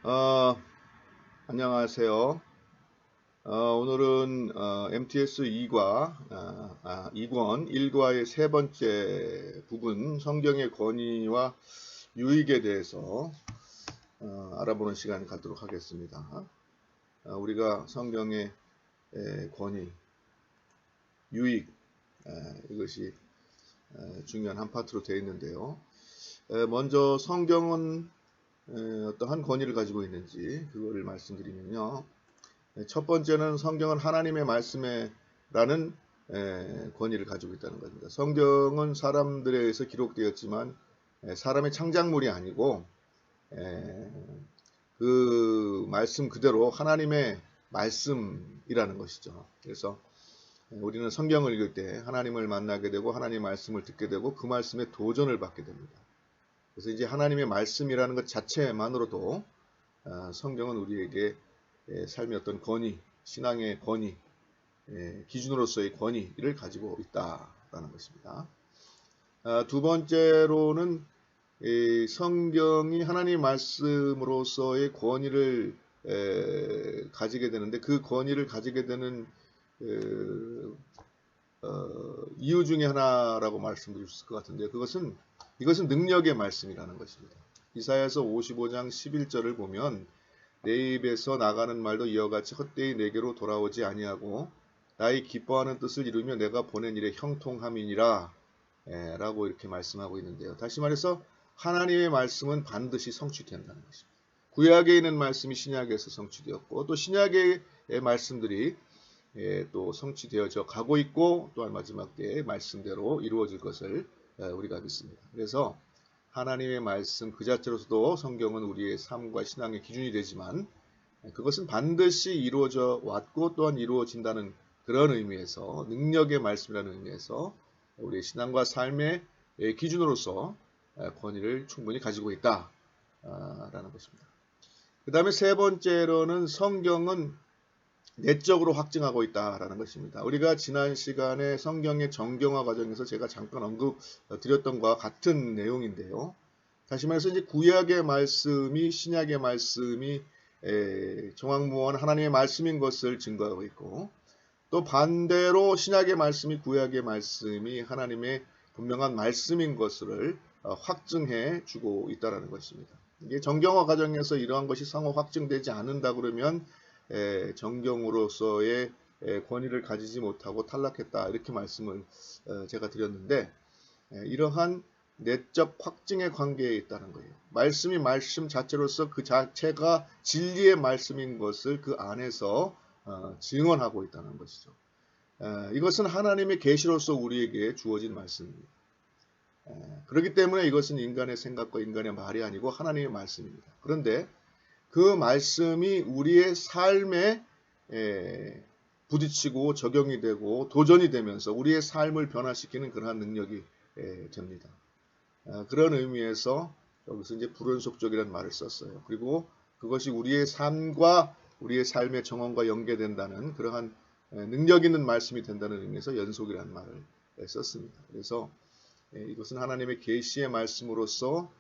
어, 안녕하세요. 오늘은 MTS 2과 2권 1과의 세 번째 부분 성경의 권위와 유익에 대해서 알아보는 시간을 갖도록 하겠습니다. 우리가 성경의 권위, 유익 이것이 중요한 한 파트로 되어 있는데요. 먼저 성경은 어떠한 권위를 가지고 있는지 그거를 말씀드리면요. 첫 번째는 성경은 하나님의 말씀에라는 권위를 가지고 있다는 겁니다. 성경은 사람들에 의해서 기록되었지만 사람의 창작물이 아니고 그 말씀 그대로 하나님의 말씀이라는 것이죠. 그래서 우리는 성경을 읽을 때 하나님을 만나게 되고 하나님의 말씀을 듣게 되고 그 말씀에 도전을 받게 됩니다. 그래서 이제 하나님의 말씀이라는 것 자체만으로도 성경은 우리에게 삶의 어떤 권위, 신앙의 권위, 기준으로서의 권위를 가지고 있다라는 것입니다. 두 번째로는 성경이 하나님의 말씀으로서의 권위를 가지게 되는데 그 권위를 가지게 되는 이유 중에 하나라고 말씀드릴 수 있을 것 같은데 이것은 능력의 말씀이라는 것입니다. 이사야서 55장 11절을 보면 내 입에서 나가는 말도 이와 같이 헛되이 내게로 돌아오지 아니하고 나의 기뻐하는 뜻을 이루며 내가 보낸 일에 형통함이니라 라고 이렇게 말씀하고 있는데요. 다시 말해서 하나님의 말씀은 반드시 성취된다는 것입니다. 구약에 있는 말씀이 신약에서 성취되었고 또 신약의 말씀들이 또 성취되어져 가고 있고 또한 마지막 때의 말씀대로 이루어질 것을 우리가 믿습니다. 그래서 하나님의 말씀 그 자체로서도 성경은 우리의 삶과 신앙의 기준이 되지만 그것은 반드시 이루어져 왔고 또한 이루어진다는 그런 의미에서 능력의 말씀이라는 의미에서 우리의 신앙과 삶의 기준으로서 권위를 충분히 가지고 있다라는 것입니다. 그 다음에 세 번째로는 성경은 내적으로 확증하고 있다라는 것입니다. 우리가 지난 시간에 성경의 정경화 과정에서 제가 잠깐 언급드렸던 것과 같은 내용인데요. 다시 말해서 이제 구약의 말씀이 신약의 말씀이 정확무원 하나님의 말씀인 것을 증거하고 있고 또 반대로 신약의 말씀이 구약의 말씀이 하나님의 분명한 말씀인 것을 확증해 주고 있다는 것입니다. 이게 정경화 과정에서 이러한 것이 상호 확증되지 않는다 그러면 정경으로서의 권위를 가지지 못하고 탈락했다 이렇게 말씀을 제가 드렸는데 이러한 내적 확증의 관계에 있다는 거예요. 말씀이 말씀 자체로서 그 자체가 진리의 말씀인 것을 그 안에서 증언하고 있다는 것이죠. 이것은 하나님의 계시로서 우리에게 주어진 말씀입니다. 그렇기 때문에 이것은 인간의 생각과 인간의 말이 아니고 하나님의 말씀입니다. 그런데 그 말씀이 우리의 삶에 부딪히고 적용이 되고 도전이 되면서 우리의 삶을 변화시키는 그러한 능력이 됩니다. 그런 의미에서 여기서 이제 불연속적이라는 말을 썼어요. 그리고 그것이 우리의 삶과 우리의 삶의 정원과 연계된다는 그러한 능력 있는 말씀이 된다는 의미에서 연속이라는 말을 썼습니다. 그래서 이것은 하나님의 계시의 말씀으로서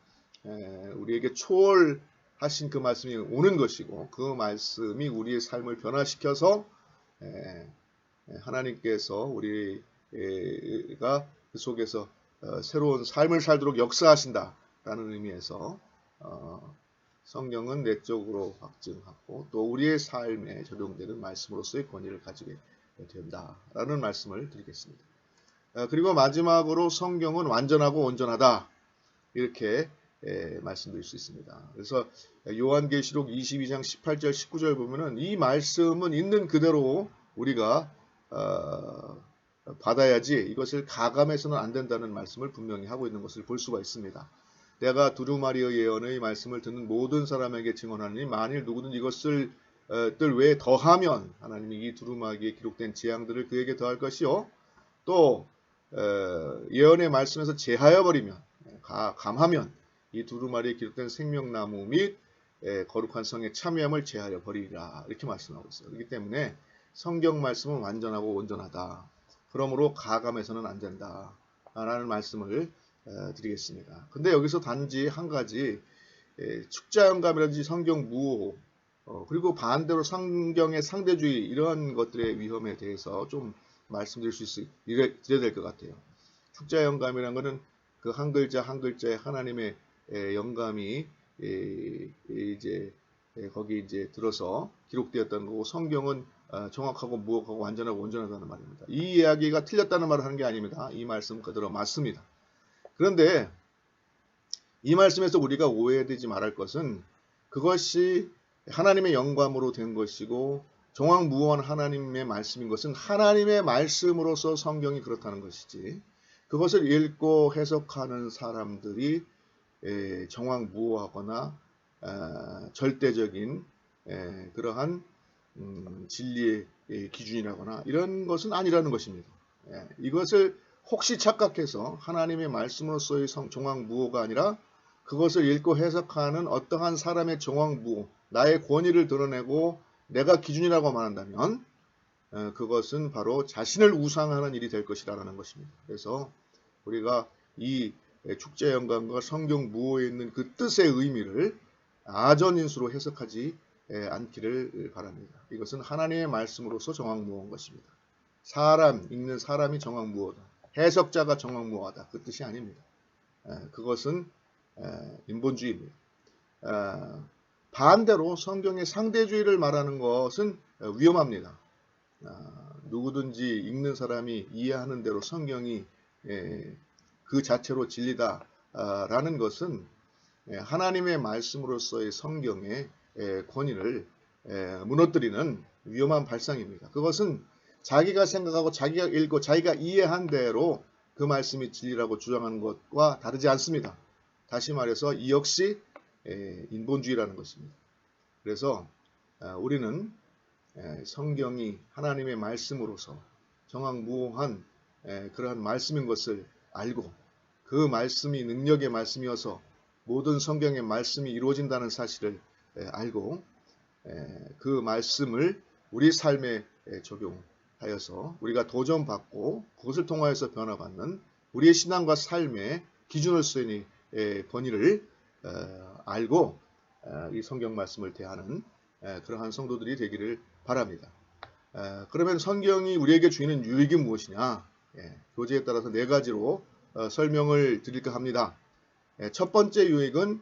우리에게 초월하신 그 말씀이 오는 것이고 그 말씀이 우리의 삶을 변화시켜서 하나님께서 우리가 그 속에서 새로운 삶을 살도록 역사하신다라는 의미에서 성경은 내적으로 확증하고 또 우리의 삶에 적용되는 말씀으로서의 권위를 가지게 된다라는 말씀을 드리겠습니다. 그리고 마지막으로 성경은 완전하고 온전하다 이렇게 말씀드릴 수 있습니다. 그래서 요한계시록 22장 18절 19절 보면은 이 말씀은 있는 그대로 우리가 받아야지 이것을 가감해서는 안 된다는 말씀을 분명히 하고 있는 것을 볼 수가 있습니다. 내가 두루마리의 예언의 말씀을 듣는 모든 사람에게 증언하니 만일 누구든 이것을 뜰 외에 더하면 하나님이 이 두루마리에 기록된 재앙들을 그에게 더할 것이요 또 예언의 말씀에서 제하여 버리면 감하면 이 두루마리에 기록된 생명나무 및 거룩한 성의 참여함을 제하여 버리리라 이렇게 말씀하고 있어요. 그렇기 때문에 성경 말씀은 완전하고 온전하다. 그러므로 가감해서는 안 된다 라는 말씀을 드리겠습니다. 근데 여기서 단지 한 가지 축자영감이라든지 성경 무호, 그리고 반대로 성경의 상대주의 이러한 것들의 위험에 대해서 좀 말씀드릴 수 드려야 될 것 같아요. 축자영감이라는 것은 그 한 글자 한 글자에 하나님의 영감이 이제 거기 이제 들어서 기록되었다는 거고, 성경은 정확하고 무혹하고 완전하고 온전하다는 말입니다. 이 이야기가 틀렸다는 말을 하는 게 아닙니다. 이 말씀 그대로 맞습니다. 그런데 이 말씀에서 우리가 오해되지 말할 것은 그것이 하나님의 영감으로 된 것이고 정확무원 하나님의 말씀인 것은 하나님의 말씀으로서 성경이 그렇다는 것이지, 그것을 읽고 해석하는 사람들이 정확무호하거나 절대적인 그러한 진리의 기준이라거나 이런 것은 아니라는 것입니다. 이것을 혹시 착각해서 하나님의 말씀으로서의 정확무호가 아니라 그것을 읽고 해석하는 어떠한 사람의 정확무호, 나의 권위를 드러내고 내가 기준이라고 말한다면 그것은 바로 자신을 우상하는 일이 될 것이라는 것입니다. 그래서 우리가 이 축제영감과 성경 무호에 있는 그 뜻의 의미를 아전인수로 해석하지 않기를 바랍니다. 이것은 하나님의 말씀으로서 정확무호인 것입니다. 읽는 사람이 정확무호다, 해석자가 정확무호하다, 그 뜻이 아닙니다. 그것은 인본주의입니다. 반대로 성경의 상대주의를 말하는 것은 위험합니다. 누구든지 읽는 사람이 이해하는 대로 성경이 그 자체로 진리다라는 것은 하나님의 말씀으로서의 성경의 권위를 무너뜨리는 위험한 발상입니다. 그것은 자기가 생각하고 자기가 읽고 자기가 이해한 대로 그 말씀이 진리라고 주장하는 것과 다르지 않습니다. 다시 말해서 이 역시 인본주의라는 것입니다. 그래서 우리는 성경이 하나님의 말씀으로서 정확무호한 그러한 말씀인 것을 알고, 그 말씀이 능력의 말씀이어서 모든 성경의 말씀이 이루어진다는 사실을 알고, 그 말씀을 우리 삶에 적용하여서 우리가 도전받고 그것을 통하여서 변화받는 우리의 신앙과 삶의 기준을 쓰니 권위를 알고 이 성경 말씀을 대하는 그러한 성도들이 되기를 바랍니다. 그러면 성경이 우리에게 주는 유익이 무엇이냐? 교재에 따라서 네 가지로 설명을 드릴까 합니다. 첫 번째 유익은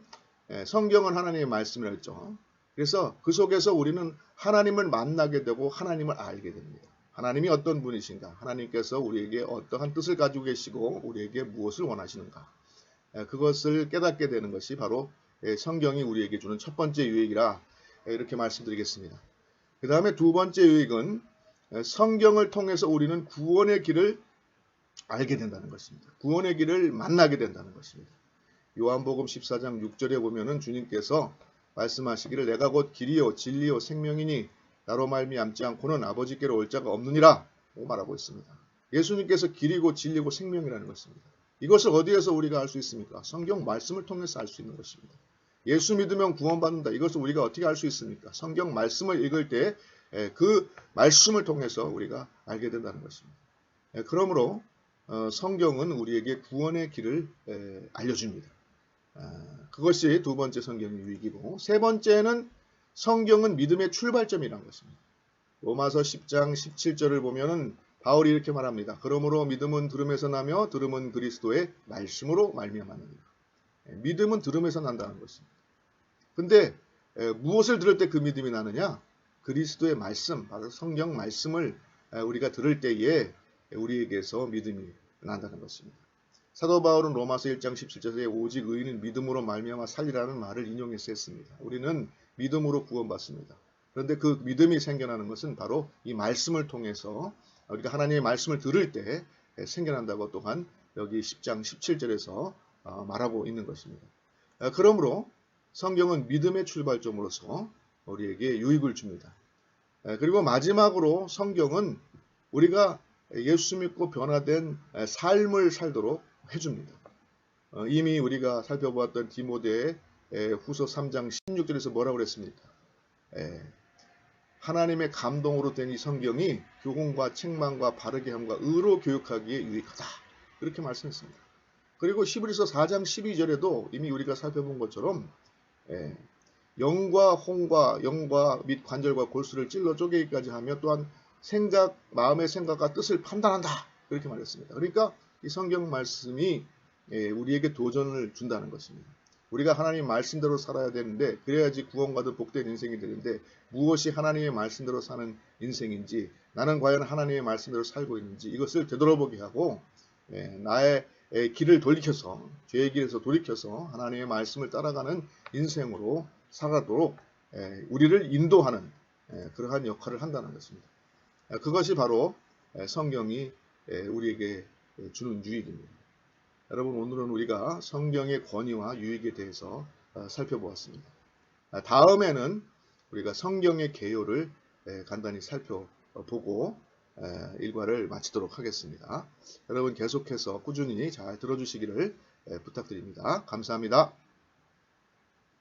성경은 하나님의 말씀이라고 했죠. 그래서 그 속에서 우리는 하나님을 만나게 되고 하나님을 알게 됩니다. 하나님이 어떤 분이신가? 하나님께서 우리에게 어떠한 뜻을 가지고 계시고 우리에게 무엇을 원하시는가? 그것을 깨닫게 되는 것이 바로 성경이 우리에게 주는 첫 번째 유익이라 이렇게 말씀드리겠습니다. 그 다음에 두 번째 유익은 성경을 통해서 우리는 구원의 길을 알게 된다는 것입니다. 구원의 길을 만나게 된다는 것입니다. 요한복음 14장 6절에 보면은 주님께서 말씀하시기를 내가 곧 길이요 진리요 생명이니 나로 말미암지 않고는 아버지께로 올 자가 없느니라 말하고 있습니다. 예수님께서 길이고 진리고 생명이라는 것입니다. 이것을 어디에서 우리가 알 수 있습니까? 성경 말씀을 통해서 알 수 있는 것입니다. 예수 믿으면 구원받는다. 이것을 우리가 어떻게 알 수 있습니까? 성경 말씀을 읽을 때 그 말씀을 통해서 우리가 알게 된다는 것입니다. 그러므로 성경은 우리에게 구원의 길을 알려줍니다. 그것이 두 번째 성경의 유익이고, 세 번째는 성경은 믿음의 출발점이라는 것입니다. 로마서 10장 17절을 보면은 바울이 이렇게 말합니다. 그러므로 믿음은 들음에서 나며 들음은 그리스도의 말씀으로 말미암았느니라. 믿음은 들음에서 난다는 것입니다. 근데 무엇을 들을 때 그 믿음이 나느냐? 그리스도의 말씀, 바로 성경 말씀을 우리가 들을 때에 우리에게서 믿음이 난다는 것입니다. 사도 바울은 로마서 1장 17절에 오직 의인은 믿음으로 말미암아 살리라는 말을 인용해서 했습니다. 우리는 믿음으로 구원받습니다. 그런데 그 믿음이 생겨나는 것은 바로 이 말씀을 통해서 우리가 하나님의 말씀을 들을 때 생겨난다고 또한 여기 10장 17절에서 말하고 있는 것입니다. 그러므로 성경은 믿음의 출발점으로서 우리에게 유익을 줍니다. 그리고 마지막으로 성경은 우리가 예수 믿고 변화된 삶을 살도록 해줍니다. 이미 우리가 살펴보았던 디모데 후서 3장 16절에서 뭐라고 그랬습니까? 하나님의 감동으로 된 이 성경이 교훈과 책망과 바르게 함과 의로 교육하기에 유익하다. 이렇게 말씀했습니다. 그리고 히브리서 4장 12절에도 이미 우리가 살펴본 것처럼 예, 영과 홍과 영과 및 관절과 골수를 찔러 쪼개기까지 하며 또한 마음의 생각과 뜻을 판단한다. 그렇게 말했습니다. 그러니까 이 성경 말씀이 우리에게 도전을 준다는 것입니다. 우리가 하나님 말씀대로 살아야 되는데 그래야지 구원받은 복된 인생이 되는데 무엇이 하나님의 말씀대로 사는 인생인지 나는 과연 하나님의 말씀대로 살고 있는지 이것을 되돌아보게 하고 나의 길을 돌이켜서 죄의 길에서 돌이켜서 하나님의 말씀을 따라가는 인생으로 살아도록 우리를 인도하는 그러한 역할을 한다는 것입니다. 그것이 바로 성경이 우리에게 주는 유익입니다. 여러분 오늘은 우리가 성경의 권위와 유익에 대해서 살펴보았습니다. 다음에는 우리가 성경의 개요를 간단히 살펴보고 일과를 마치도록 하겠습니다. 여러분 계속해서 꾸준히 잘 들어주시기를 부탁드립니다. 감사합니다.